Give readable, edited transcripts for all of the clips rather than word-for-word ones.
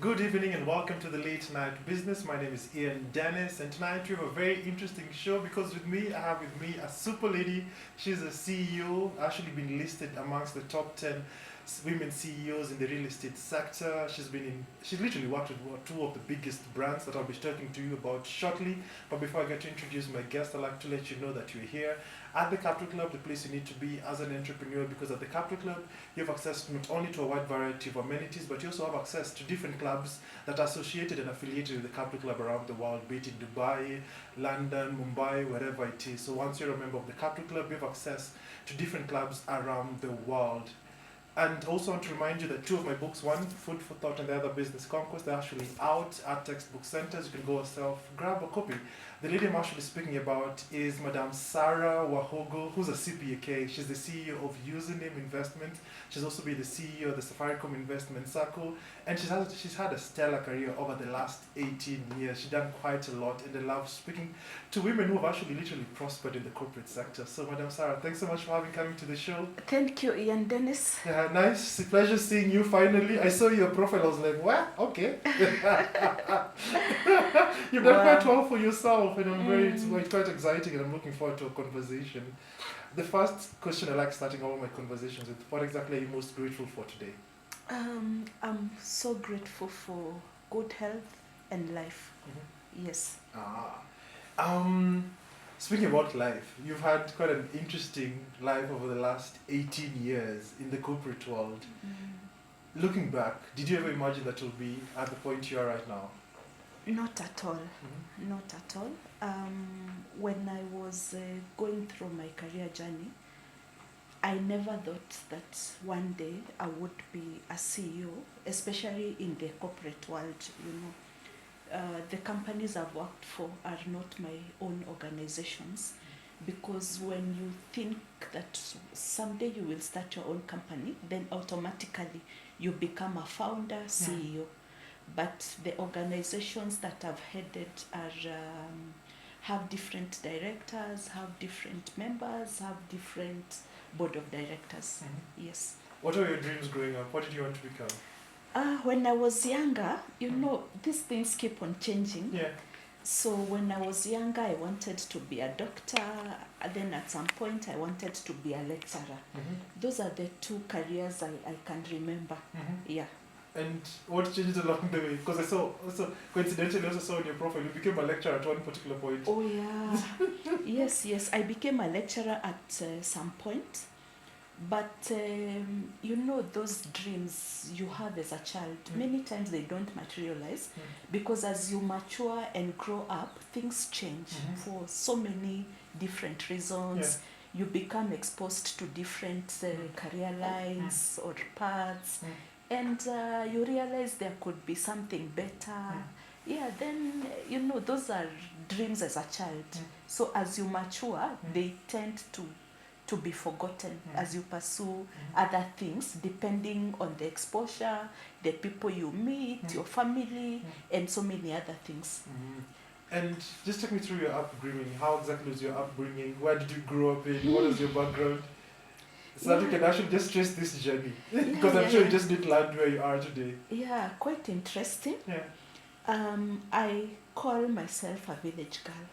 Good evening and welcome to the Late Night Business. My name is Ian Dennis, and tonight we have a very interesting show because I have with me a super lady. She's a CEO, actually been listed amongst the top 10 women CEOs in the real estate sector. She's literally worked with two of the biggest brands that I'll be talking to you about shortly. But before I get to introduce my guest, I'd like to let you know that you're here at the Capital Club, the place you need to be as an entrepreneur, because at the Capital Club, you have access not only to a wide variety of amenities, but you also have access to different clubs that are associated and affiliated with the Capital Club around the world, be it in Dubai, London, Mumbai, wherever it is. So once you're a member of the Capital Club, you have access to different clubs around the world. And also want to remind you that two of my books, one Food for Thought and the other Business Conquest, they're actually out at textbook centers. You can go yourself, grab a copy. The lady I'm actually speaking about is Madame Sarah Wahogo, who's a CPAK. She's the CEO of Username Investment. She's also been the CEO of the Safaricom Investment Circle. And she's had a stellar career over the last 18 years. She's done quite a lot, and I love speaking to women who have actually literally prospered in the corporate sector. So Madame Sarah, thanks so much for coming to the show. Thank you, Ian Dennis. Nice. It's a pleasure seeing you finally. I saw your profile. I was like, what? Okay. You've done quite well for yourself, and it's quite exciting, and I'm looking forward to a conversation. The first question I like starting all my conversations with, what exactly are you most grateful for today? I'm so grateful for good health and life. Mm-hmm. Yes. Speaking about life, you've had quite an interesting life over the last 18 years in the corporate world. Mm. Looking back, did you ever imagine that you'll be at the point you are right now? Not at all. Mm-hmm. Not at all. When I was going through my career journey, I never thought that one day I would be a CEO, especially in the corporate world. The companies I've worked for are not my own organizations, because when you think that someday you will start your own company, then automatically you become a founder, CEO. But the organizations that I've headed have different directors, have different members, have different board of directors. Mm-hmm. Yes. What were your dreams growing up? What did you want to become? When I was younger, these things keep on changing. Yeah. So when I was younger, I wanted to be a doctor. Then at some point, I wanted to be a lecturer. Mm-hmm. Those are the two careers I can remember. Mm-hmm. Yeah. And what changed along the way? Because I saw, coincidentally, also saw on your profile, you became a lecturer at one particular point. Oh, yeah. Yes. I became a lecturer at some point. But, those dreams you have as a child, many times they don't materialize, because as you mature and grow up, things change for so many different reasons. Yeah. You become exposed to different career lines or paths, and you realize there could be something better. Yeah, then, those are dreams as a child. So as you mature, they tend to be forgotten as you pursue other things, depending on the exposure, the people you meet, your family, and so many other things. And just take me through your upbringing. How exactly was your upbringing? Where did you grow up in? What was your background? So that you can actually just trace this journey. Because I'm sure you just didn't land where you are today. Yeah, quite interesting. Yeah. I call myself a village girl,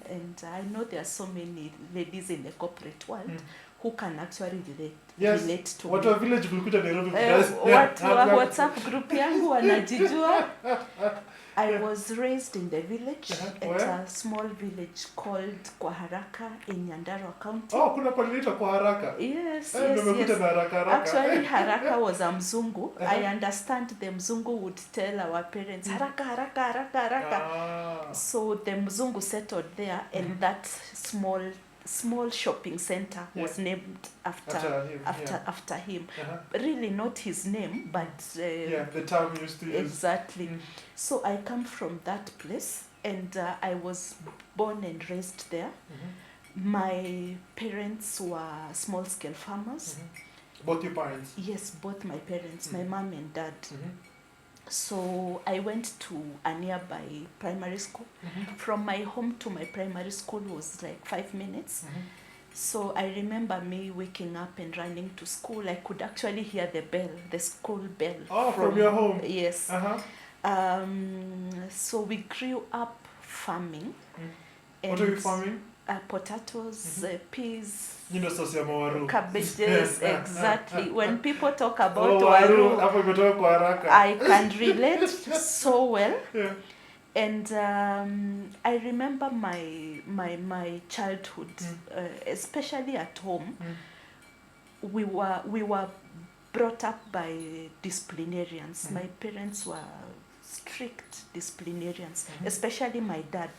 and I know there are so many ladies in the corporate world who can actually relate to what me. Village Bulkuta Nairobi WhatsApp group yangu wanajijua. I was raised in the village, at a small village called Kwaharaka in Nyandarua County. Oh, kuna palinaitwa Kwaharaka? Yes. Haraka. Actually, Haraka was a Mzungu. I understand the Mzungu would tell our parents, Haraka. So the Mzungu settled there, and that small shopping center was named after him. Really not his name, but the term used to use. Exactly. So I come from that place, and I was born and raised there. My parents were small scale farmers. Both your parents? Yes, both my parents, my mom and dad. So I went to a nearby primary school. From my home to my primary school was like 5 minutes. So I remember me waking up and running to school. I could actually hear the bell, the school bell. Oh, from your home? Yes. So we grew up farming. What are you farming? Potatoes, peas, Sosiyama waru. cabbages, exactly. When people talk about waru, waru, I can relate so well. Yeah. And I remember my childhood, especially at home. We were brought up by disciplinarians. My parents were strict disciplinarians, especially my dad.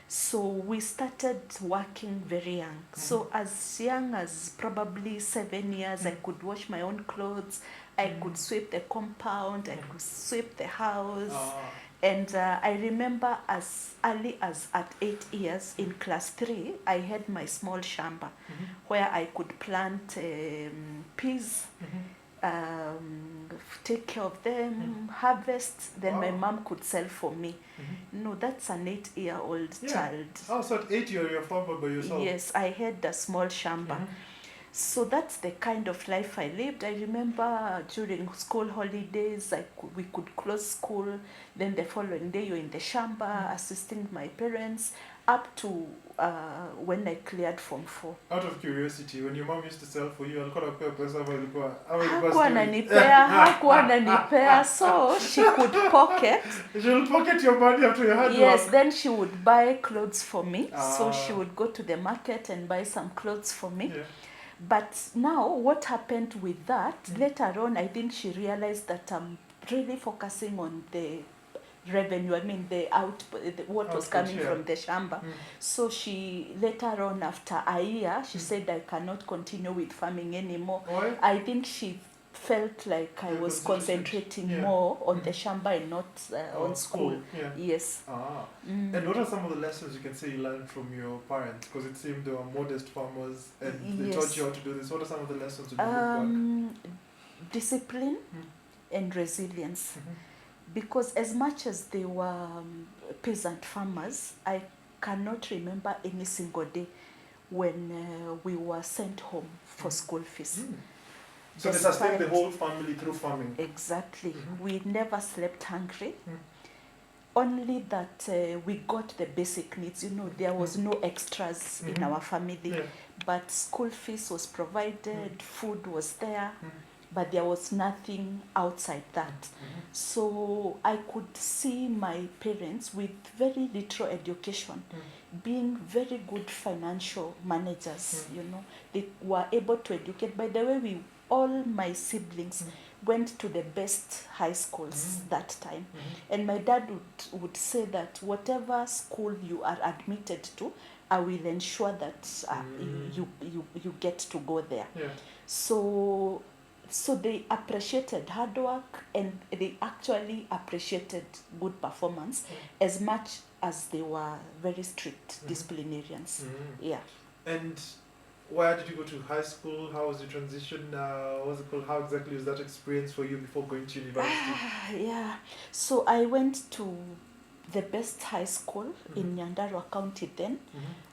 So we started working very young. So as young as probably 7 years, I could wash my own clothes. I could sweep the compound. I could sweep the house. And I remember as early as at 8 years, in class 3, I had my small shamba where I could plant peas, take care of them, harvest, then my mom could sell for me. No, that's an 8-year-old child. Oh, so at 8 you're a farmer by yourself? Yes, I had a small shamba. So that's the kind of life I lived. I remember during school holidays, we could close school. Then the following day, you're in the shamba assisting my parents up to when I cleared Form 4. Out of curiosity, when your mom used to sell for you, hakuwa ananipea, so she could pocket. She'll pocket your money after your hard work. Yes, then she would buy clothes for me. So she would go to the market and buy some clothes for me. Yeah. But now, what happened with that, later on, I think she realized that I'm really focusing on the revenue, what was coming from the shamba. So she, later on, after a year, she said, I cannot continue with farming anymore. Why? I think she felt like I was concentrating more on the shamba and not on school. Yeah. Yes. And what are some of the lessons you can say you learned from your parents? Because it seemed they were modest farmers and they taught you how to do this. What are some of the lessons you look back? Discipline and resilience. Because as much as they were peasant farmers, I cannot remember any single day when we were sent home for school fees. So they sustained the whole family through farming? Exactly. We never slept hungry. Only that we got the basic needs. There was no extras in our family. But school fees was provided, food was there. But there was nothing outside that. So I could see my parents with very little education being very good financial managers. They were able to educate. By the way, all my siblings went to the best high schools that time. And my dad would say that whatever school you are admitted to, I will ensure that you get to go there. So they appreciated hard work, and they actually appreciated good performance as much as they were very strict disciplinarians. Yeah. And where did you go to high school? How was the transition? What was it called? How exactly was that experience for you before going to university? So I went to the best high school in Nyandarua County then,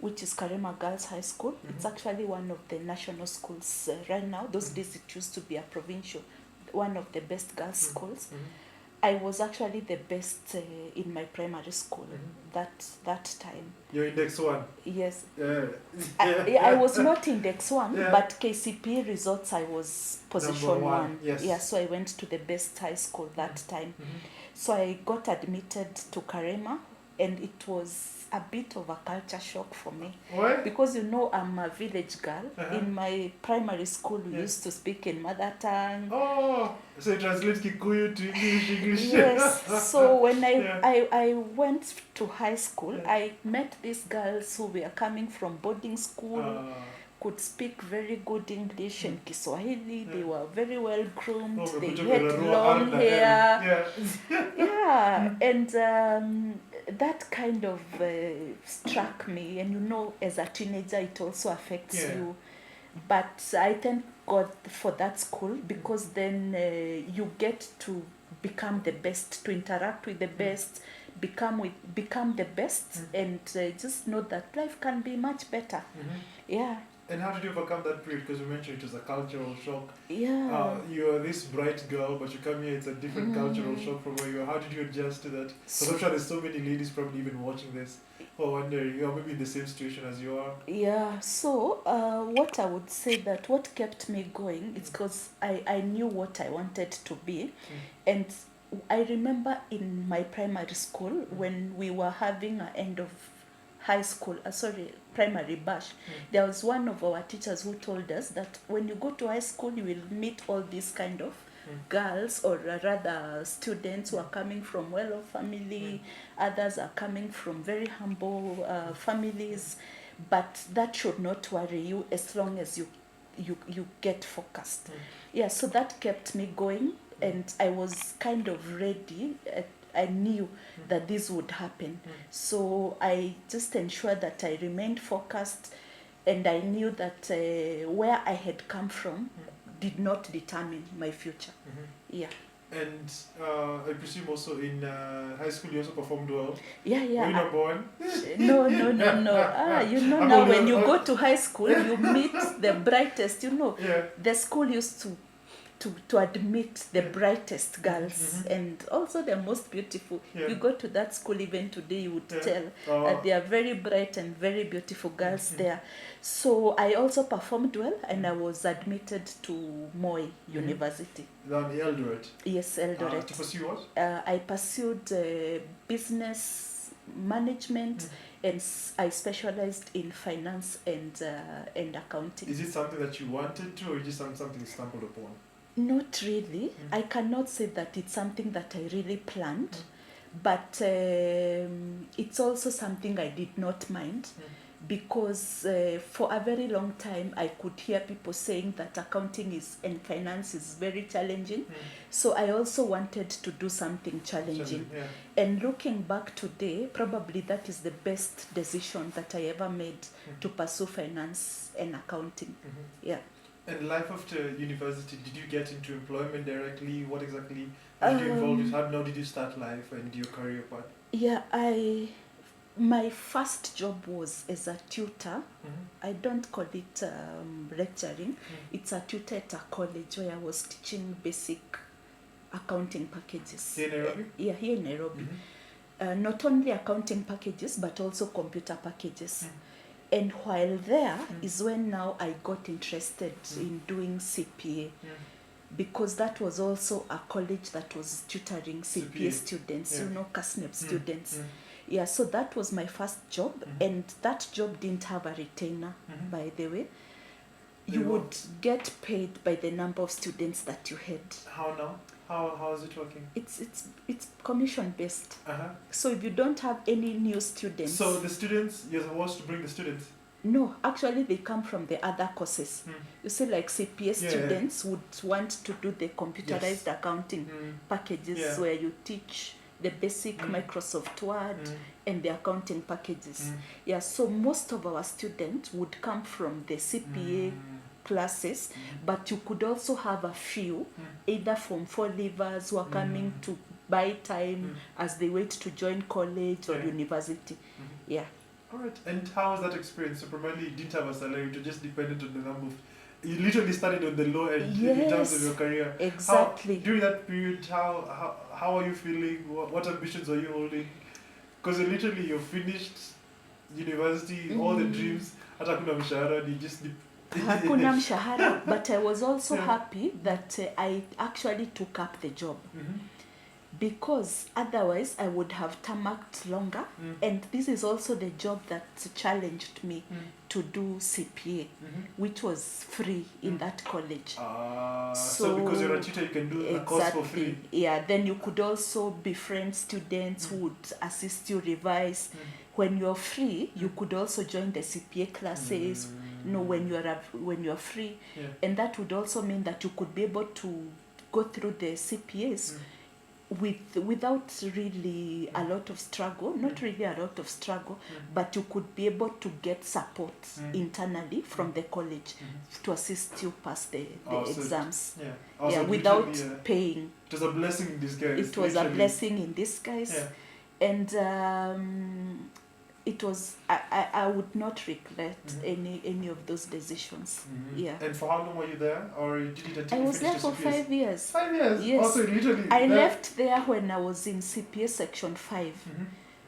which is Karema Girls High School. It's actually one of the national schools right now. Those days it used to be a provincial, one of the best girls schools. I was actually the best in my primary school that time. You're index 1? Yes. Yeah. I was not index 1, but KCPE results I was position 1. Yes. Yeah, so I went to the best high school that time. So I got admitted to Karema, and it was a bit of a culture shock for me. Why? Because I'm a village girl. In my primary school, we used to speak in mother tongue. Oh, so you translate Kikuyu to English. Yes. So when I went to high school, I met these girls who were coming from boarding school, could speak very good English and Kiswahili. They were very well groomed. They had long hair. And that kind of struck me. And as a teenager, it also affects you. But I thank God for that school, because then you get to become the best, to interact with the best, become the best, and just know that life can be much better. Yeah. And how did you overcome that period? Because you mentioned it was a cultural shock. Yeah. You're this bright girl, but you come here, it's a different cultural shock from where you are. How did you adjust to that? Because I'm sure there's so many ladies probably even watching this who are wondering, you're maybe in the same situation as you are. Yeah, so what I would say that what kept me going is because I knew what I wanted to be. And I remember in my primary school when we were having an end of high school, primary bash, there was one of our teachers who told us that when you go to high school, you will meet all these kind of girls, or rather students who are coming from well-off family, others are coming from very humble families, but that should not worry you as long as you get focused. Yeah, so that kept me going, and I was kind of ready. I knew that this would happen. So I just ensured that I remained focused, and I knew that where I had come from did not determine my future. Yeah. And I presume also in high school you also performed well. Yeah. Were you number one? No. You know, now when you go to high school, you meet the brightest. You know, the school used to admit the brightest girls and also the most beautiful. You go to that school even today, you would tell that they are very bright and very beautiful girls there. So I also performed well, and I was admitted to Moi University. Down Eldoret? Yes, Eldoret. To pursue what? I pursued business management, and I specialized in finance and accounting. Is it something that you wanted to, or is it something you stumbled upon? Not really. I cannot say that it's something that I really planned, but it's also something I did not mind, because for a very long time I could hear people saying that accounting and finance is very challenging. So I also wanted to do something challenging. And looking back today, probably that is the best decision that I ever made, to pursue finance and accounting. Yeah. And life after university, did you get into employment directly? What exactly did you involve with? How did you start life and your career path? Yeah, my first job was as a tutor. I don't call it lecturing. It's a tutor at a college where I was teaching basic accounting packages. Here in Nairobi? Yeah, here in Nairobi. Not only accounting packages, but also computer packages. And while there is when now I got interested in doing CPA, because that was also a college that was tutoring CPA students, CASNEP students. Yeah, so that was my first job, and that job didn't have a retainer, by the way. You would get paid by the number of students that you had. How now? How is it working? It's commission based. So if you don't have any new students. So the students, you're supposed to bring the students? No, actually they come from the other courses. You see, like CPA students would want to do the computerized accounting packages where you teach the basic Microsoft Word and the accounting packages. Yeah, so most of our students would come from the CPA classes, but you could also have a few, either from 4 leavers who are coming to buy time as they wait to join college or university. Yeah. All right. And how was that experience? So primarily you didn't have a salary, you just depended on the number of... You literally started on the low end in terms of your career. Exactly. During that period, how are you feeling? What ambitions are you holding? Because literally you finished university, all the dreams, hata kuna mshahara, you just... Hakuna mshahara, but I was also happy that I actually took up the job. Because otherwise I would have tarmacked longer, and this is also the job that challenged me to do CPA, which was free in that college. So because you're a tutor, you can do a course for free. Yeah, then you could also befriend students who would assist you revise. When you're free, you could also join the CPA classes. When you're free, and that would also mean that you could be able to go through the CPAs without really a lot of struggle, not really a lot of struggle, but you could be able to get support internally from the college to assist you pass the exams. So without paying. It was a blessing in disguise. It was a blessing in disguise. And it was, I would not regret any of those decisions. Yeah. And for how long were you there, or did it until I you was there finished for the CPS? 5 years. 5 years. Yes. Also, literally. I left there when I was in CPS section 5.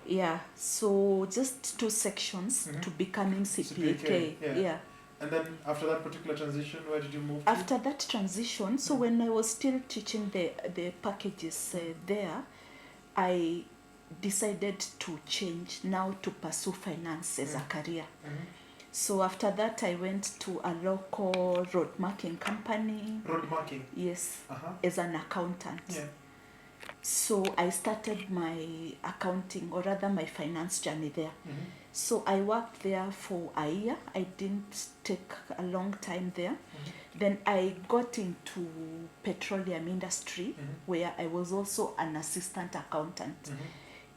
Yeah. So just 2 sections to becoming CPK. Yeah. And then after that particular transition, where did you move to? After that transition, so when I was still teaching the packages there, I decided to change now to pursue finance as a career. So after that, I went to a local road marking company. Road marking? Yes, as an accountant. Yeah. So I started my accounting, or rather my finance journey there. So I worked there for a year. I didn't take a long time there. Then I got into petroleum industry, where I was also an assistant accountant.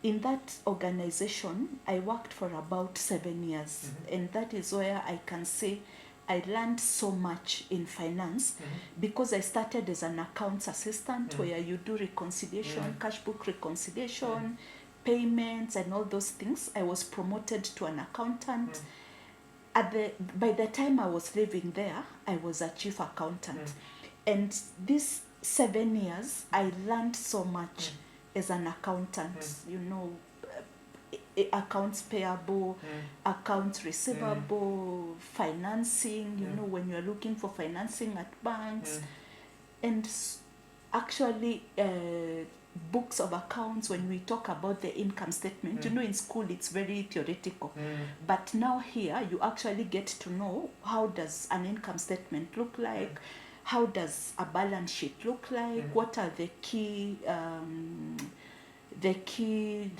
In that organization, I worked for about 7 years. And that is where I can say I learned so much in finance, because I started as an accounts assistant, where you do reconciliation, cash book reconciliation, payments and all those things. I was promoted to an accountant. By the time I was living there, I was a chief accountant. And these 7 years, I learned so much as an accountant, you know, accounts payable, accounts receivable, financing, you know, when you're looking for financing at banks, and actually books of accounts. When we talk about the income statement, you know, in school it's very theoretical, but now here you actually get to know how does an income statement look like, how does a balance sheet look like, what are the key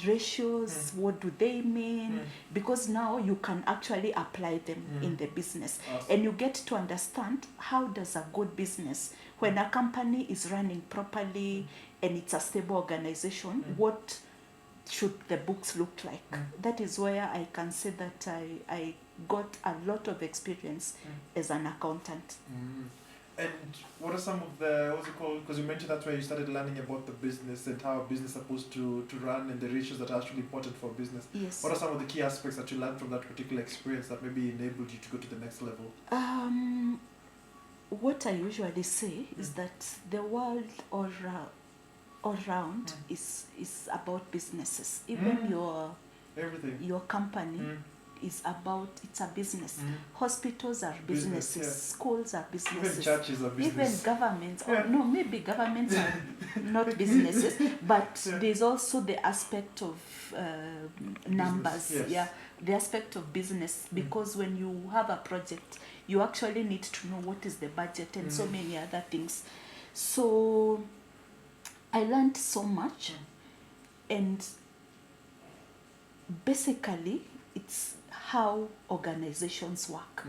ratios, what do they mean, because now you can actually apply them in the business. Awesome. And you get to understand how does a good business, when a company is running properly and it's a stable organization, what should the books look like. That is where I can say that I got a lot of experience as an accountant. And what are some of the, what's it called, because you mentioned that's where you started learning about the business and how a business is supposed to run, and the ratios that are actually important for business. Yes. What are some of the key aspects that you learned from that particular experience that maybe enabled you to go to the next level? What I usually say is that the world all around is about businesses. Even your company is about, it's a business. Hospitals are businesses, schools are businesses, even churches are businesses, even governments. No, maybe governments are not businesses, but there's also the aspect of numbers. Yes. The aspect of business, because when you have a project, you actually need to know what is the budget and so many other things. So I learned so much, and basically it's how organizations work.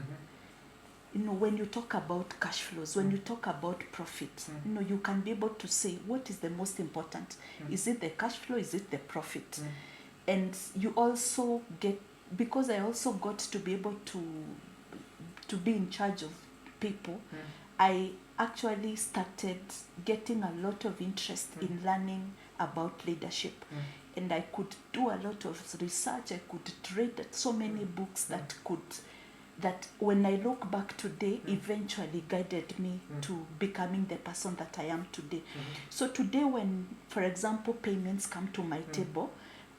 You know, when you talk about cash flows, when you talk about profit, you know, you can be able to say what is the most important. Is it the cash flow? Is it the profit? And you also get, because I also got to be able to be in charge of people, I actually started getting a lot of interest in learning about leadership. And I could do a lot of research. I could read so many books that when I look back today, eventually guided me to becoming the person that I am today. So today, when, for example, payments come to my table,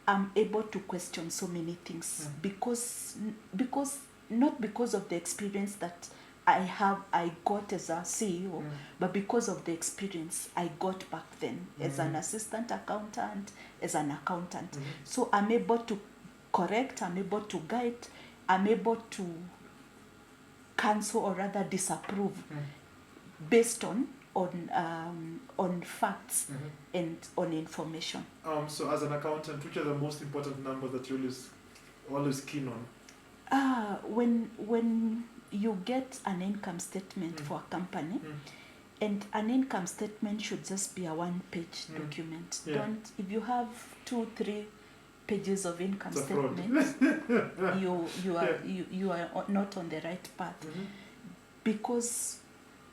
I'm able to question so many things, because not because of the experience that I got as a CEO, but because of the experience I got back then as an assistant accountant, as an accountant. So I'm able to correct, I'm able to guide, I'm able to cancel or rather disapprove based on facts and on information. So as an accountant, which are the most important numbers that you're always keen on? When you get an income statement for a company, and an income statement should just be a one-page document. If you have 2-3 pages of income statement, you are not on the right path. Because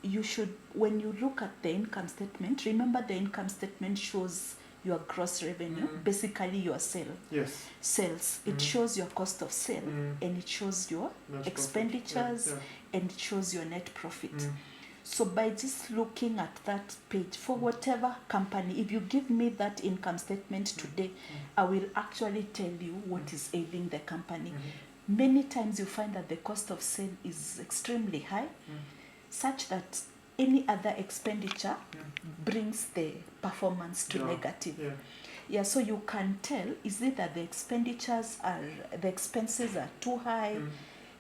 you should, when you look at the income statement, remember the income statement shows your gross revenue, basically your sales. It shows your cost of sale, and it shows your Net expenditures, profit. and it shows your net profit. So by just looking at that page, for whatever company, if you give me that income statement today, I will actually tell you what is ailing the company. Many times you find that the cost of sale is extremely high, such that any other expenditure brings the performance to negative. So you can tell, is it that the expenses are too high,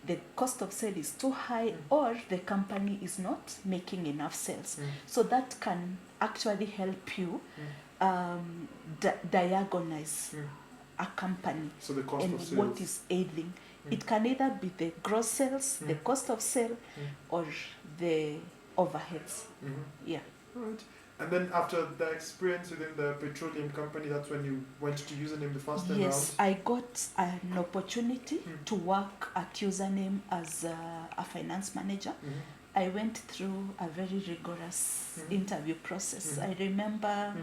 the cost of sale is too high, or the company is not making enough sales. So that can actually help you diagnose a company, So the cost and of sales. what is ailing. It can either be the gross sales, the cost of sale, or the overheads. Right. And then after the experience within the petroleum company, that's when you went to Username the first time Yes, I got an opportunity to work at Username as a finance manager. I went through a very rigorous interview process. I remember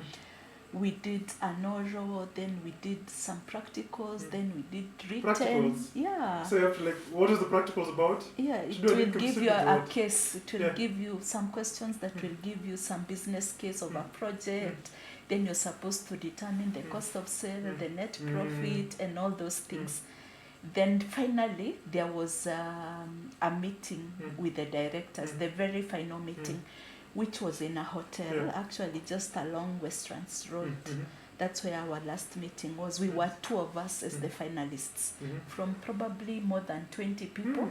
we did an oral, then we did some practicals, then we did written. Practicals? Yeah. So you have to what is the practicals about? Yeah, it will give you a case. It will give you some questions that will give you some business case of a project. Then you're supposed to determine the cost of sale, the net profit, and all those things. Then finally, there was a meeting with the directors, the very final meeting, which was in a hotel, actually just along Westlands Road. That's where our last meeting was. We were 2 of us as the finalists from probably more than 20 people.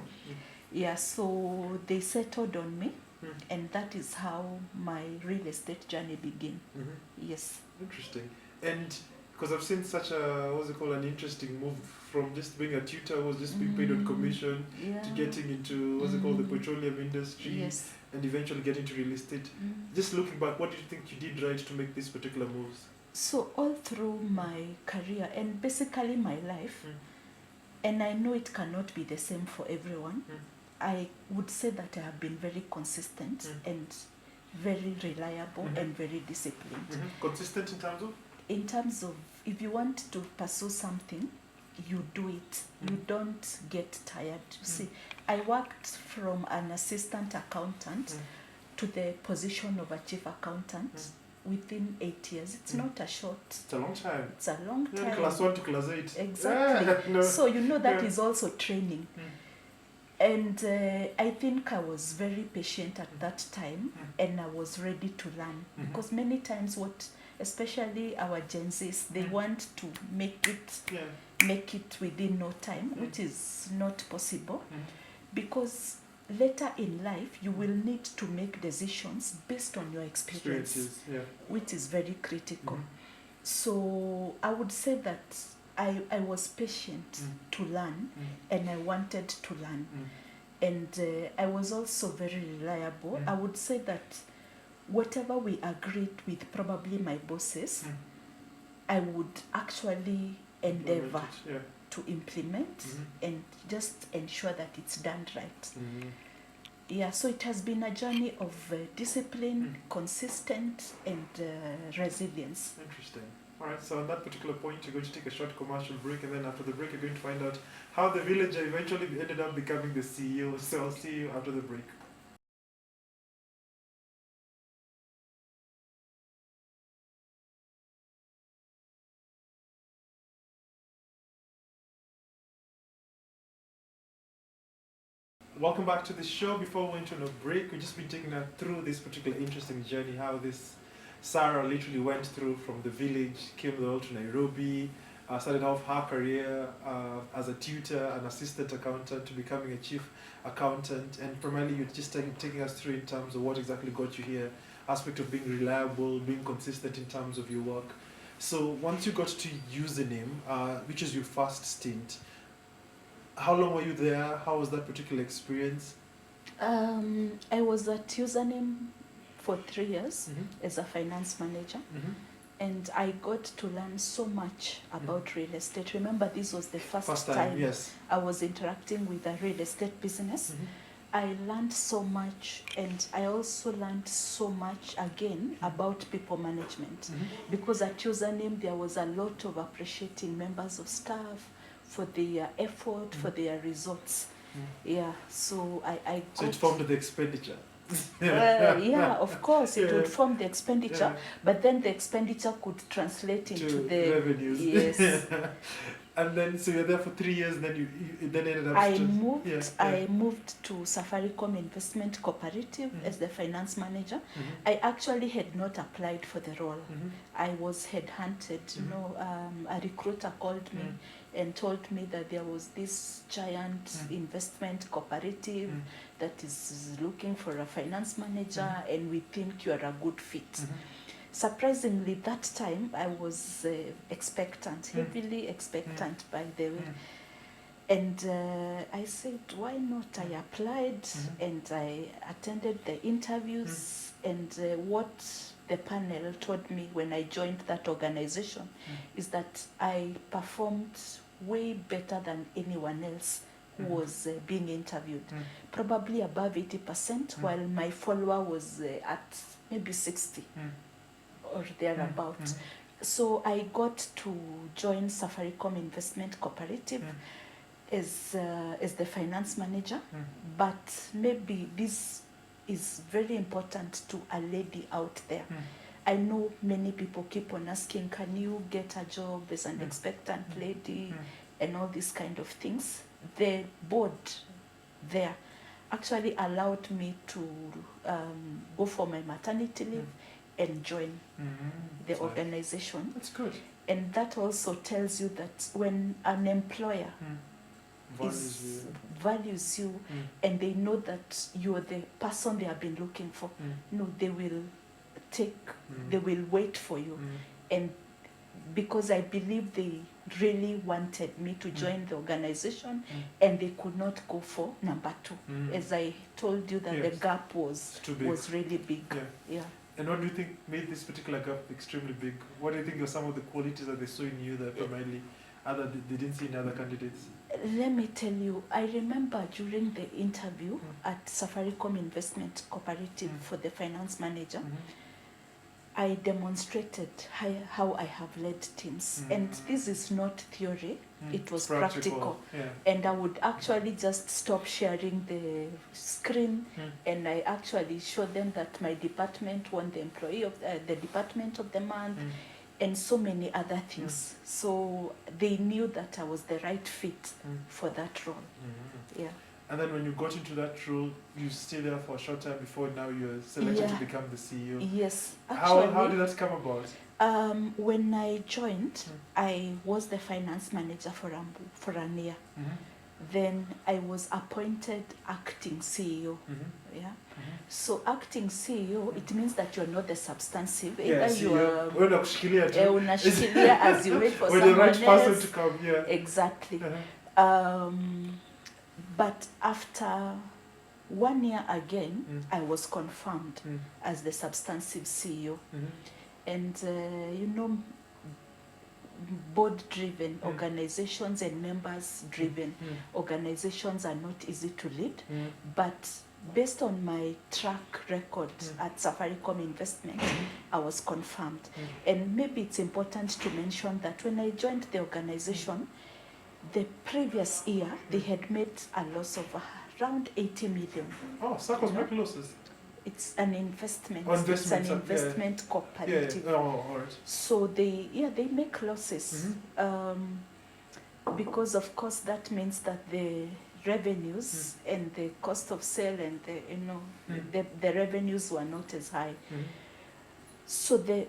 Yeah, so they settled on me, and that is how my real estate journey began. Yes. Interesting. And because I've seen such an interesting move from just being a tutor who was just being paid on commission to getting into the petroleum industry and eventually getting to real estate. Just looking back, what do you think you did right to make these particular moves? So all through my career and basically my life, and I know it cannot be the same for everyone, I would say that I have been very consistent and very reliable and very disciplined. Consistent in terms of? In terms of, if you want to pursue something, you do it. You don't get tired. You see, I worked from an assistant accountant to the position of a chief accountant within 8 years. It's not a short. It's a long time. It's a long time. Class 1 to class 8. Exactly. No. So that is also training. And I think I was very patient at that time, and I was ready to learn. Because many times especially our Gen Zs, they want to make it within no time, which is not possible. Because later in life, you will need to make decisions based on your experience, which is very critical. So I would say that I was patient to learn, and I wanted to learn. And I was also very reliable. I would say that whatever we agreed with probably my bosses, I would actually endeavor to implement and just ensure that it's done right. Yeah, so it has been a journey of discipline, consistent, and resilience. Interesting. All right, so on that particular point, you're going to take a short commercial break, and then after the break, you're going to find out how the villager eventually ended up becoming the CEO. So I'll see you after the break. Welcome back to the show. Before we went on a break, we've just been taking her through this particular interesting journey, how this Sarah literally went through from the village, came to Nairobi, started off her career as a tutor, an assistant accountant, to becoming a chief accountant, and primarily you're just taking us through in terms of what exactly got you here, aspect of being reliable, being consistent in terms of your work. So once you got to Username, which is your first stint, how long were you there? How was that particular experience? I was at Username for 3 years as a finance manager. And I got to learn so much about real estate. Remember, this was the first time yes. I was interacting with a real estate business. I learned so much, and I also learned so much again about people management, because at Username there was a lot of appreciating members of staff for their effort, for their results. Yeah, so I So got, it formed the expenditure. yeah, of course, it would Yeah. form the expenditure, but then the expenditure could translate into To the revenues. yes. And then, so you're there for 3 years, and then you then ended up. I moved. Yeah, I moved to Safaricom Investment Cooperative as the finance manager. I actually had not applied for the role. I was headhunted. You know, a recruiter called me and told me that there was this giant investment cooperative that is looking for a finance manager, and we think you are a good fit. Surprisingly, that time I was expectant, heavily expectant, by the way. And I said, why not? I applied and I attended the interviews. And what the panel told me when I joined that organization is that I performed way better than anyone else who was being interviewed. Probably above 80%, while my follower was at maybe 60 or thereabout. So I got to join Safaricom Investment Cooperative as the finance manager, but maybe this is very important to a lady out there. I know many people keep on asking, can you get a job as an expectant lady and all these kind of things. The board there actually allowed me to go for my maternity leave and join the organization. That's good. And that also tells you that when an employer values you and they know that you're the person they have been looking for, no, they will they will wait for you. And because I believe they really wanted me to join the organization, and they could not go for number 2. As I told you that the gap was really big. Yeah. And what do you think made this particular gap extremely big? What do you think are some of the qualities that they saw in you that primarily they didn't see in other candidates? Let me tell you, I remember during the interview at Safaricom Investment Cooperative for the finance manager, I demonstrated how I have led teams. And this is not theory, it was practical. Yeah. And I would actually just stop sharing the screen and I actually showed them that my department won the employee of the department of the month and so many other things. So they knew that I was the right fit for that role. Yeah. And then when you got into that role, you stayed there for a short time before now you're selected to become the CEO. Yes. Actually, how did that come about? When I joined, I was the finance manager for a year. Then I was appointed acting CEO. Yeah. So acting CEO, it means that you're not the substantive. Either you are unashikilia as you wait for someone the right else. person to come. Yeah. Exactly. But after 1 year again, I was confirmed as the substantive CEO. And you know, board-driven organizations and members-driven organizations are not easy to lead. But based on my track record at Safaricom Investment, I was confirmed. And maybe it's important to mention that when I joined the organization, the previous year, they had made a loss of around 80 million. Oh, SACCOs make losses? It's an investment. It's an investment cooperative. Yeah. Oh, all right. So they make losses. Because of course that means that the revenues and the cost of sale and the revenues were not as high. So the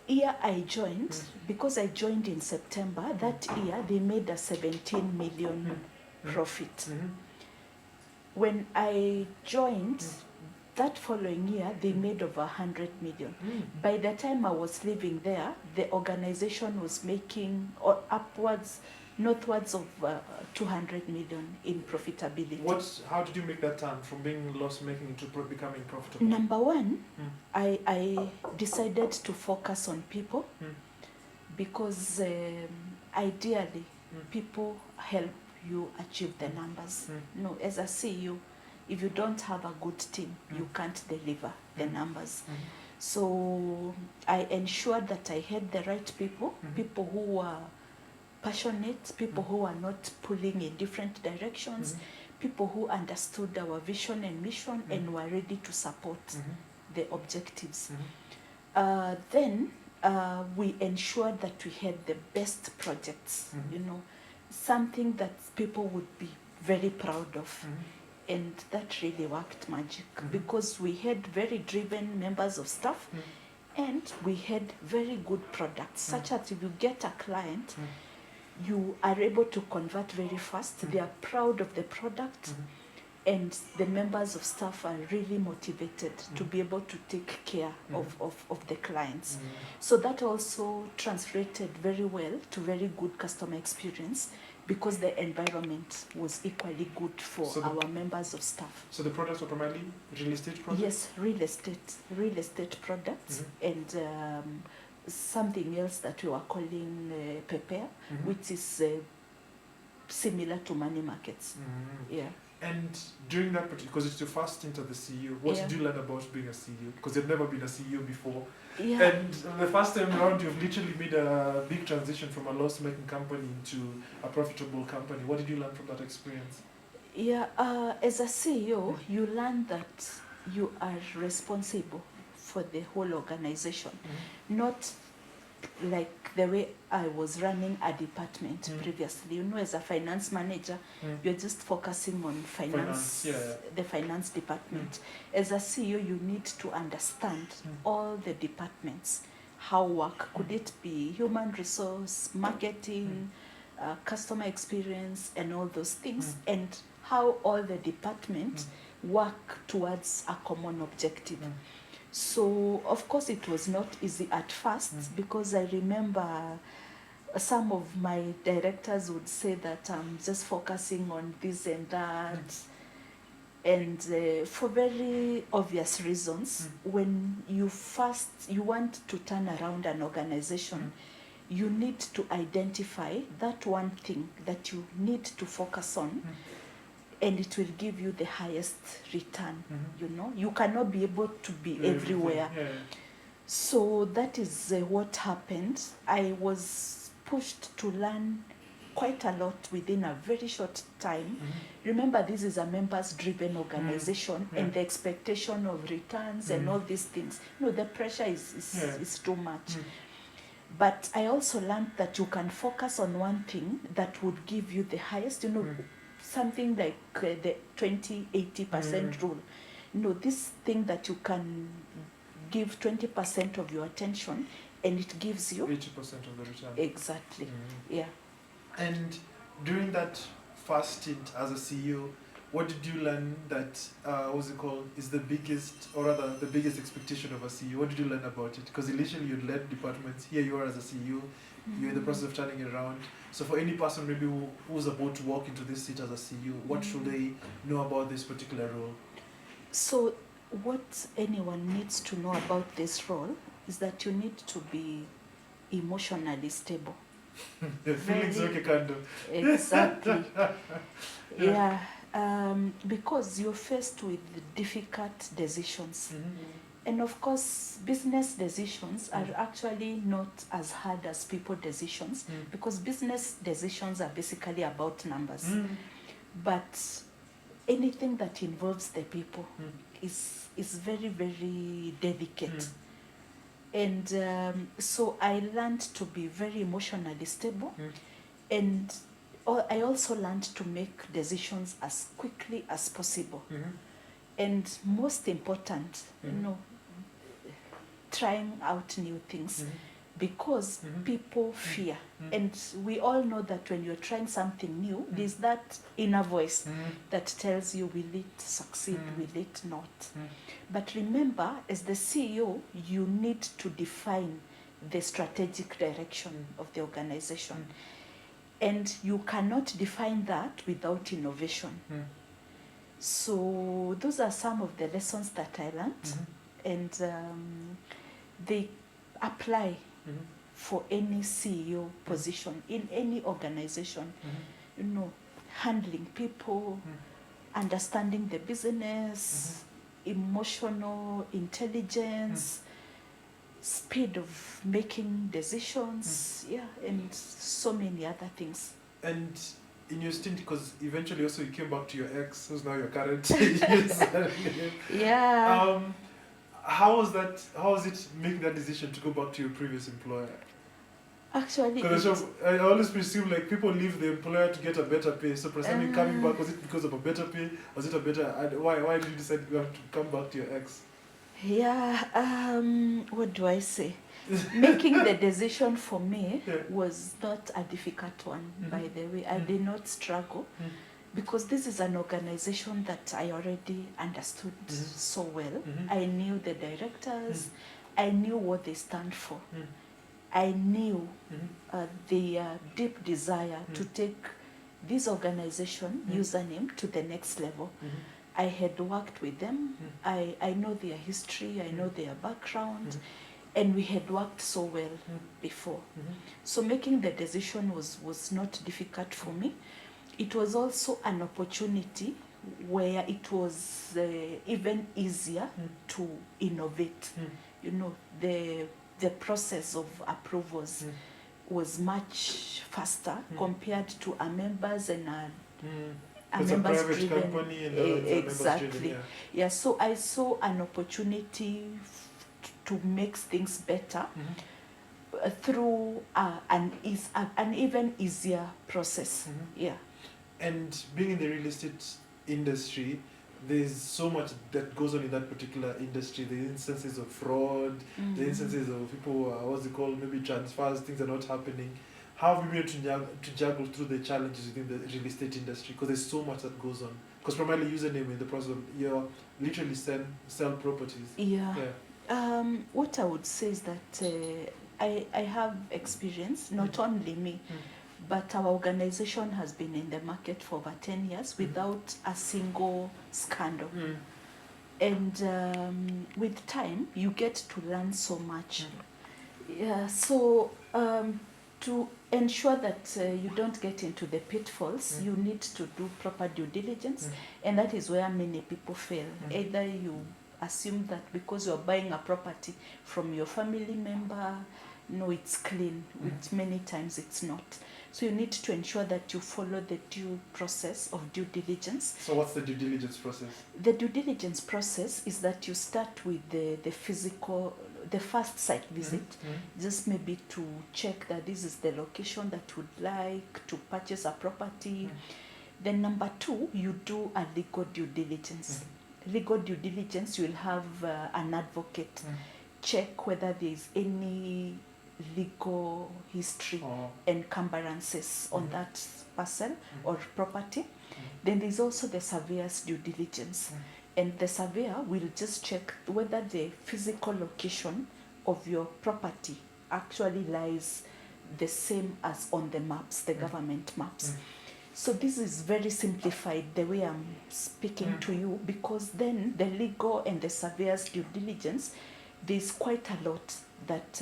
year I joined, because I joined in September, that year they made a 17 million profit. When I joined, that following year, they made over 100 million. By the time I was living there, the organization was making northwards of 200 million in profitability. How did you make that turn from being loss-making to becoming profitable? Number one, I decided to focus on people because ideally people help you achieve the numbers. No, as a CEO, if you don't have a good team, you can't deliver the numbers. Mhm. So I ensured that I had the right people, people who were passionate, people who are not pulling in different directions, people who understood our vision and mission and were ready to support the objectives. Then we ensured that we had the best projects, you know, something that people would be very proud of. And that really worked magic because we had very driven members of staff and we had very good products, such as if you get a client, you are able to convert very fast. They are proud of the product and the members of staff are really motivated to be able to take care of the clients. So that also translated very well to very good customer experience because the environment was equally good for our members of staff. So the products were primarily real estate products? Yes, real estate products and something else that we were calling Pepe, which is similar to money markets. Yeah. And during that particular, because it's your first stint as the CEO, what did you learn about being a CEO? Because you've never been a CEO before. Yeah. And the first time around, you've literally made a big transition from a loss-making company into a profitable company. What did you learn from that experience? Yeah, as a CEO, you learn that you are responsible for the whole organization, not like the way I was running a department previously. You know, as a finance manager, you're just focusing on finance, the finance department. As a CEO, you need to understand all the departments, how work. Could it be human resource, marketing, customer experience, and all those things, and how all the departments work towards a common objective. So, of course, it was not easy at first because I remember some of my directors would say that I'm just focusing on this and that. And for very obvious reasons, when you want to turn around an organization, you need to identify that one thing that you need to focus on. And it will give you the highest return, you know. You cannot be able to be everywhere. So that is what happened. I was pushed to learn quite a lot within a very short time. Remember, this is a members-driven organization, and the expectation of returns and all these things. No, the pressure is too much. But I also learned that you can focus on one thing that would give you the highest, you know, something like the 20-80% rule. You know, this thing that you can give 20% of your attention and it gives you 80% of the return. Exactly. Yeah. And during that first stint as a CEO, what did you learn that is the biggest, or rather the biggest expectation of a CEO? What did you learn about it? Because initially you led departments. Here you are as a CEO. You're in the process of turning it around. So for any person maybe who's about to walk into this seat as a CEO, what should they know about this particular role? So what anyone needs to know about this role is that you need to be emotionally stable. The feelings okay, Kando. Exactly. Yeah. Because you're faced with difficult decisions. And of course, business decisions are actually not as hard as people decisions because business decisions are basically about numbers. But anything that involves the people is very, very delicate. And so I learned to be very emotionally stable. And I also learned to make decisions as quickly as possible. And most important, you know, trying out new things because people fear. And we all know that when you're trying something new, there's that inner voice that tells you, will it succeed, will it not? But remember, as the CEO, you need to define the strategic direction of the organization. And you cannot define that without innovation. So those are some of the lessons that I learned. And they apply for any CEO position in any organization. You know, handling people, understanding the business, emotional intelligence, speed of making decisions, and so many other things. And in your stint, because eventually also you came back to your ex, who's now your current username. Yeah. How was that? How was it making that decision to go back to your previous employer? Actually, Because I always presume like people leave the employer to get a better pay. So presumably coming back, was it because of a better pay? Was it a better? Why did you decide you have to come back to your ex? yeah. What do I say? Making the decision for me was not a difficult one, by the way. I did not struggle because this is an organization that I already understood so well. I knew the directors, I knew what they stand for. I knew their deep desire to take this organization username to the next level. I had worked with them. I know their history, I know their background, and we had worked so well before. So making the decision was not difficult for me. It was also an opportunity where it was even easier to innovate. You know, the process of approvals was much faster compared to a members and a members driven company and exactly. Members driven, yeah, so I saw an opportunity to make things better through an even easier process. Yeah. And being in the real estate industry, there's so much that goes on in that particular industry. The instances of fraud, the instances of people, what's it called, maybe transfers, things are not happening. How have you been able to juggle through the challenges within the real estate industry? Because there's so much that goes on. Because primarily username in the process of you're literally sell properties. Yeah. What I would say is that I have experience, not only me, but our organization has been in the market for over 10 years without a single scandal. And with time, you get to learn so much. Yeah, so to ensure that you don't get into the pitfalls, you need to do proper due diligence, and that is where many people fail. Either you assume that because you're buying a property from your family member, no, it's clean, which many times it's not. So you need to ensure that you follow the due process of due diligence. So what's the due diligence process? The due diligence process is that you start with the physical, the first site visit, just maybe to check that this is the location that you would like to purchase a property. Then number 2, you do a legal due diligence. Legal due diligence, you will have an advocate check whether there is any legal history encumbrances on that parcel or property. Then there's also the surveyor's due diligence. And the surveyor will just check whether the physical location of your property actually lies the same as on the maps, the government maps. So this is very simplified the way I'm speaking to you, because then the legal and the surveyor's due diligence, there's quite a lot that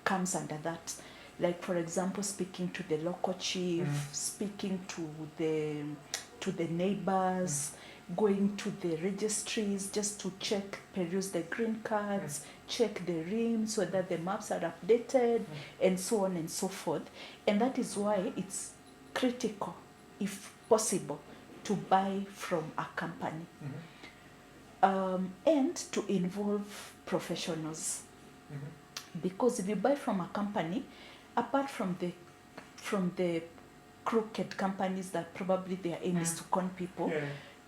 comes under that. Like, for example, speaking to the local chief, speaking to the neighbors, going to the registries just to check, peruse the green cards, check the rims, whether the maps are updated, and so on and so forth. And that is why it's critical, if possible, to buy from a company. And to involve professionals. Because if you buy from a company, apart from the crooked companies that probably their aim is to con people,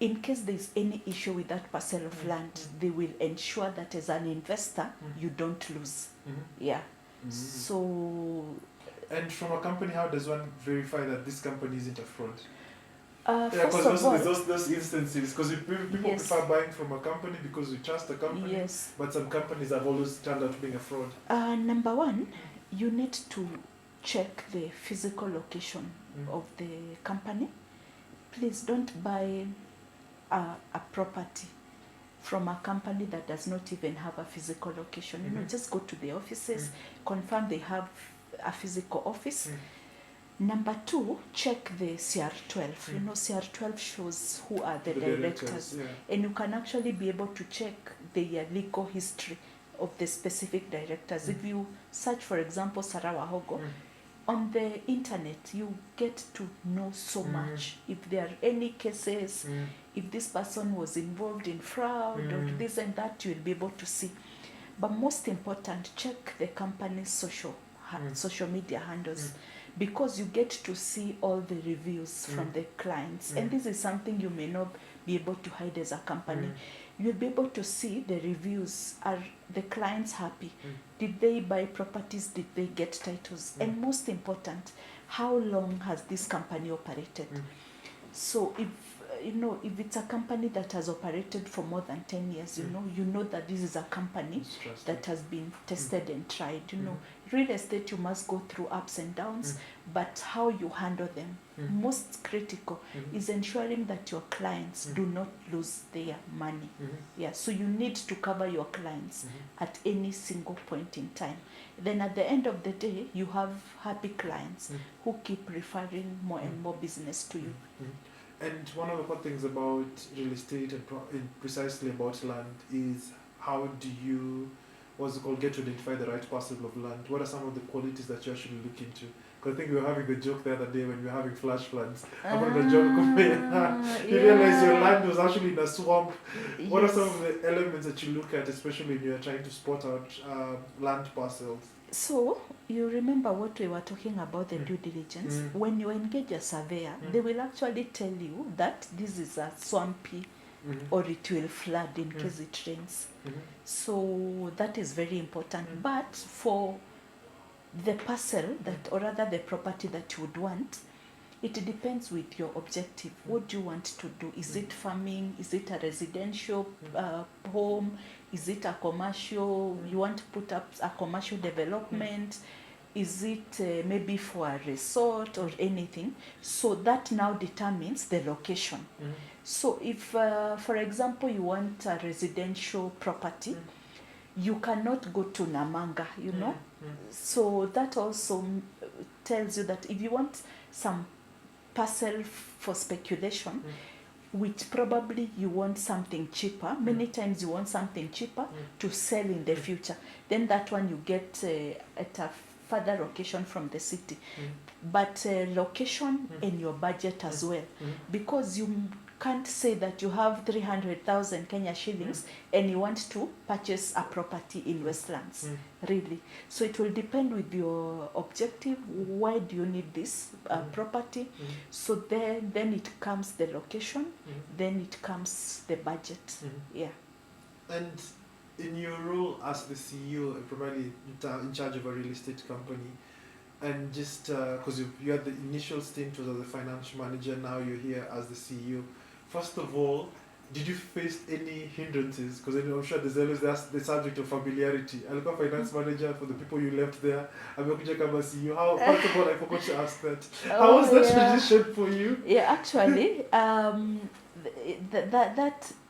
in case there's any issue with that parcel of land, they will ensure that as an investor, you don't lose. Yeah. So... And from a company, how does one verify that this company isn't a fraud? First of all, there's those instances, because people prefer buying from a company because we trust the company, but some companies have always turned out being a fraud. Number 1, you need to check the physical location of the company. Please don't buy a property from a company that does not even have a physical location. You know, just go to the offices, confirm they have a physical office. Number 2, check the CR12. You know, CR12 shows who are the directors. Yeah. And you can actually be able to check their legal history of the specific directors. If you search, for example, Sarah Wahogo, on the internet, you get to know so much. If there are any cases, if this person was involved in fraud or this and that, you'll be able to see. But most important, check the company's social media handles, because you get to see all the reviews from the clients. And this is something you may not be able to hide as a company. You'll be able to see the reviews. Are the clients happy? Did they buy properties? Did they get titles? And most important, how long has this company operated? So if if it's a company that has operated for more than 10 years, you know that this is a company that has been tested and tried. Real estate, you must go through ups and downs, but how you handle them, most critical, is ensuring that your clients do not lose their money. Yeah, so you need to cover your clients at any single point in time. Then at the end of the day, you have happy clients who keep referring more and more business to you. And one of the good things about real estate and precisely about land is how do you, get to identify the right parcel of land? What are some of the qualities that you actually look into? Because I think we were having the joke the other day when we were having flash floods about the joke. You realize your land was actually in a swamp. Yes. What are some of the elements that you look at, especially when you're trying to spot out land parcels? So, you remember what we were talking about, the due diligence? When you engage a surveyor, they will actually tell you that this is a swampy or it will flood in case it rains. So, that is very important. But for the parcel, that, or rather the property that you would want, it depends with your objective. What do you want to do? Is it farming? Is it a residential home? Is it a commercial? You want to put up a commercial development? Is it maybe for a resort or anything? So that now determines the location. So if, for example, you want a residential property, you cannot go to Namanga, So that also tells you that if you want some parcel for speculation, which probably you want something cheaper, many times you want something cheaper to sell in the future, then that one you get at a further location from the city. But location in your budget as well, because you can't say that you have 300,000 Kenya shillings and you want to purchase a property in Westlands, really. So it will depend with your objective. Why do you need this property? So then it comes the location, then it comes the budget. Yeah. And in your role as the CEO, primarily in charge of a real estate company, and just because you had the initial stint was as a financial manager, now you're here as the CEO. First of all, did you face any hindrances? Because I'm sure there's always the subject of familiarity. I'll go finance manager for the people you left there. I'm going to come and see you. How, first of all, I forgot to ask that. How was that transition for you? Yeah, actually,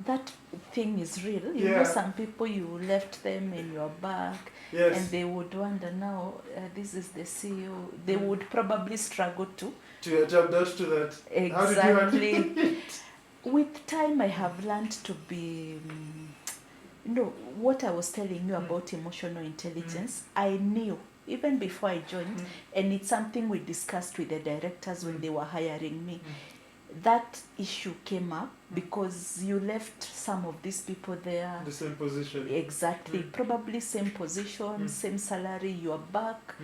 that thing is real. You know, some people, you left them in your back. Yes. And they would wonder now, this is the CEO. They would probably struggle to adapt to that. Exactly. How did you handle it? With time, I have learned to be, what I was telling you about emotional intelligence, I knew even before I joined, and it's something we discussed with the directors when they were hiring me. That issue came up because you left some of these people there. The same position. Exactly. Probably same position, same salary, you are back,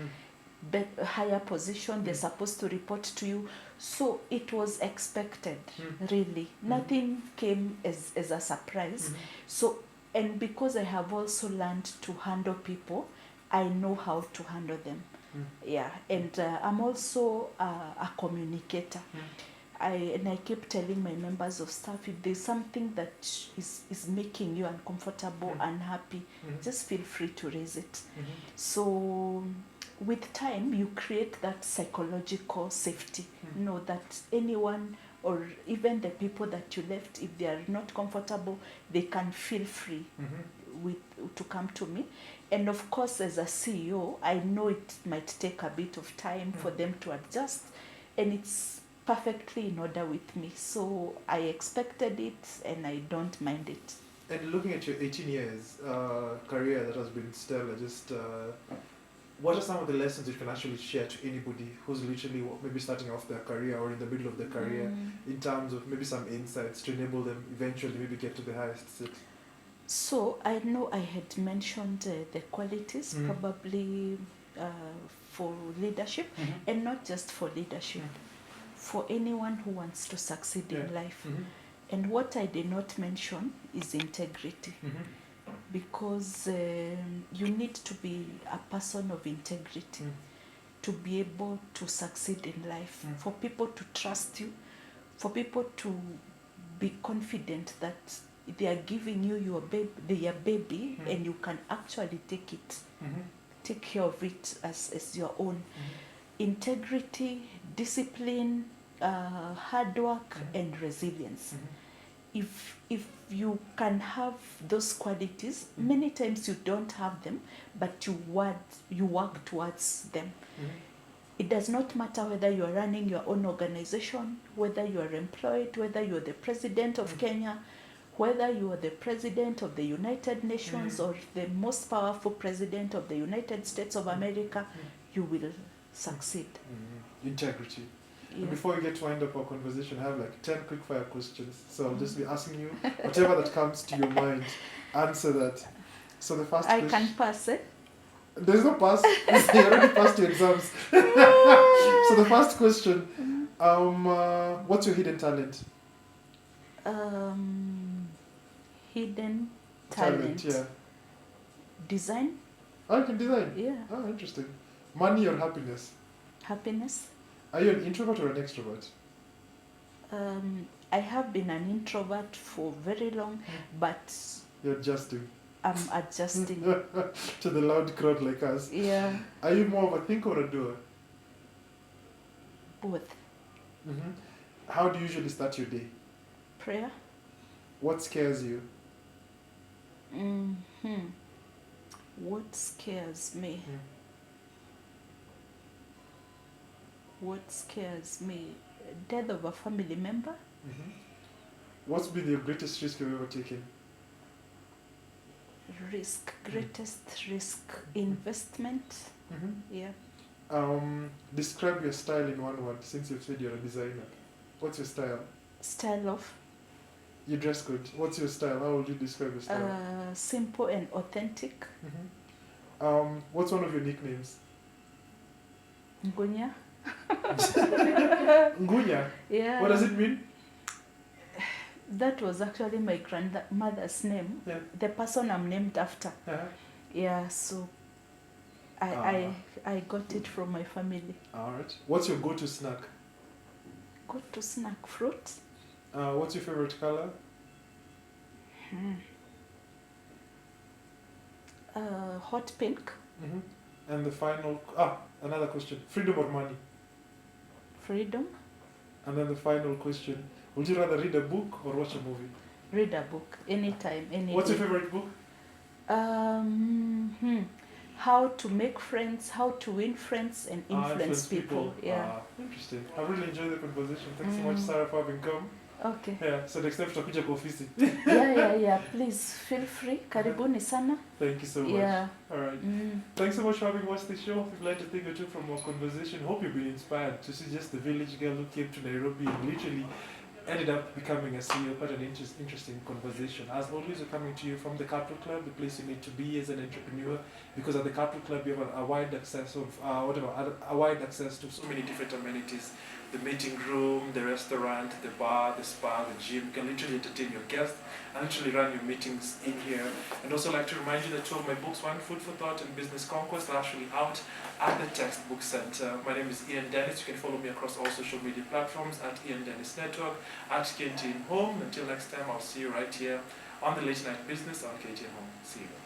higher position, they're supposed to report to you. So it was expected, really. Nothing came as a surprise. So, and because I have also learned to handle people, I know how to handle them. Yeah, and I'm also a communicator. I keep telling my members of staff, if there's something that is making you uncomfortable, unhappy, just feel free to raise it. So with time, you create that psychological safety. Know that anyone, or even the people that you left, if they are not comfortable, they can feel free to come to me. And of course, as a CEO, I know it might take a bit of time for them to adjust. and it's perfectly in order with me. So I expected it, and I don't mind it. And looking at your 18 years career that has been stellar, what are some of the lessons you can actually share to anybody who's literally maybe starting off their career or in the middle of their career, in terms of maybe some insights to enable them eventually maybe get to the highest seat? So I know I had mentioned the qualities probably for leadership, and not just for leadership, for anyone who wants to succeed in life. And what I did not mention is integrity, because you need to be a person of integrity to be able to succeed in life, for people to trust you, for people to be confident that they are giving you their baby, and you can actually take care of it as your own. Integrity, discipline, hard work, and resilience. If you can have those qualities, many times you don't have them, but you work towards them. It does not matter whether you are running your own organization, whether you are employed, whether you are the president of Kenya, whether you are the president of the United Nations or the most powerful president of the United States of America, you will succeed. Integrity. Yeah. And before we get to wind up our conversation, I have like 10 quick fire questions. So I'll just be asking you whatever that comes to your mind, answer that. So the first question. I can pass it. There's no pass. You already passed your exams. So the first question, what's your hidden talent? Hidden talent. Yeah. Design. Oh, you can design? Yeah. Oh, interesting. Money or happiness? Happiness. Are you an introvert or an extrovert? I have been an introvert for very long, but You're adjusting. I'm adjusting. To the loud crowd like us. Yeah. Are you more of a thinker or a doer? Both. How do you usually start your day? Prayer. What scares you? What scares me? What scares me? Death of a family member. What's been your greatest risk you've ever taken? Greatest risk, investment. Yeah. Describe your style in one word, since you've said you're a designer. What's your style? Style of? You dress good. What's your style? How would you describe your style? Simple and authentic. What's one of your nicknames? Ngunya. Ngunya? Yeah. What does it mean? That was actually my grandmother's name. Yeah. The person I'm named after. Yeah, so I got it from my family. Alright. What's your go-to snack? Go-to snack, fruit. What's your favorite color? Hot pink. And the final... another question. Freedom or money? Freedom. And then the final question. Would you rather read a book or watch a movie? Read a book. Anytime, any What's day. your favorite book? How to make friends, how to win friends and influence people. Yeah. Interesting. I really enjoyed the conversation. Thanks so much, Sarah, for having come. Okay. Yeah, so next time tutakuja kwa ofisi. Yeah. Please feel free. Karibuni sana. Thank you so much. Yeah. All right. Thanks so much for having watched the show. If you've learned a thing or two from our conversation, hope you've been inspired to see just the village girl who came to Nairobi and literally ended up becoming a CEO. Quite an interesting conversation. As always, we're coming to you from the Capital Club, the place you need to be as an entrepreneur, because at the Capital Club you have a wide access of a wide access to so many different amenities. The meeting room, the restaurant, the bar, the spa, the gym. You can literally entertain your guests and literally run your meetings in here. And also like to remind you that two of my books, one Food for Thought and Business Conquest, are actually out at the Textbook Center. My name is Ian Dennis. You can follow me across all social media platforms at Ian Dennis Network, at KTN Home. Until next time, I'll see you right here on the Late Night Business on KTN Home. See you.